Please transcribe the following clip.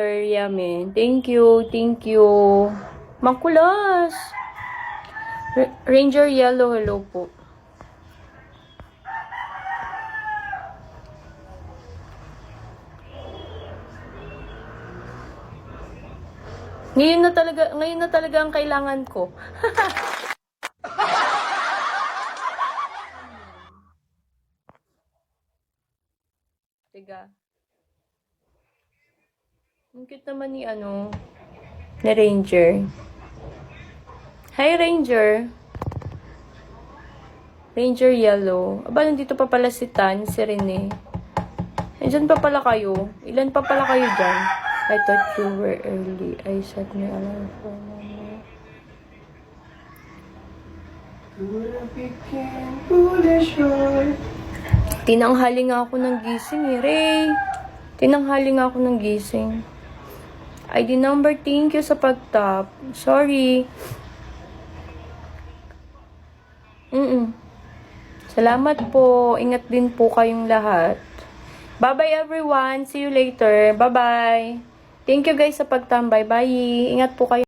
later, Yamin. Thank you, thank you. Makulas. Ranger Yellow, hello po. Ngayon na talaga ang kailangan ko. Tiga. Ang cute naman ni ni Ranger. Hi, Ranger. Ranger Yellow. Aba, nandito pa pala si Tan, si Rene. Nandiyan pa pala kayo. Ilan pa pala kayo dyan? I thought you were early. I set my alarm for Tinanghali nga ako ng gising eh, Ray. Tinanghali nga ako ng gising. ID number, thank you sa pag-tap. Sorry. Salamat po. Ingat din po kayong lahat. Bye-bye everyone. See you later. Bye-bye. Thank you guys sa pagtambay. Bye. Ingat po kayo.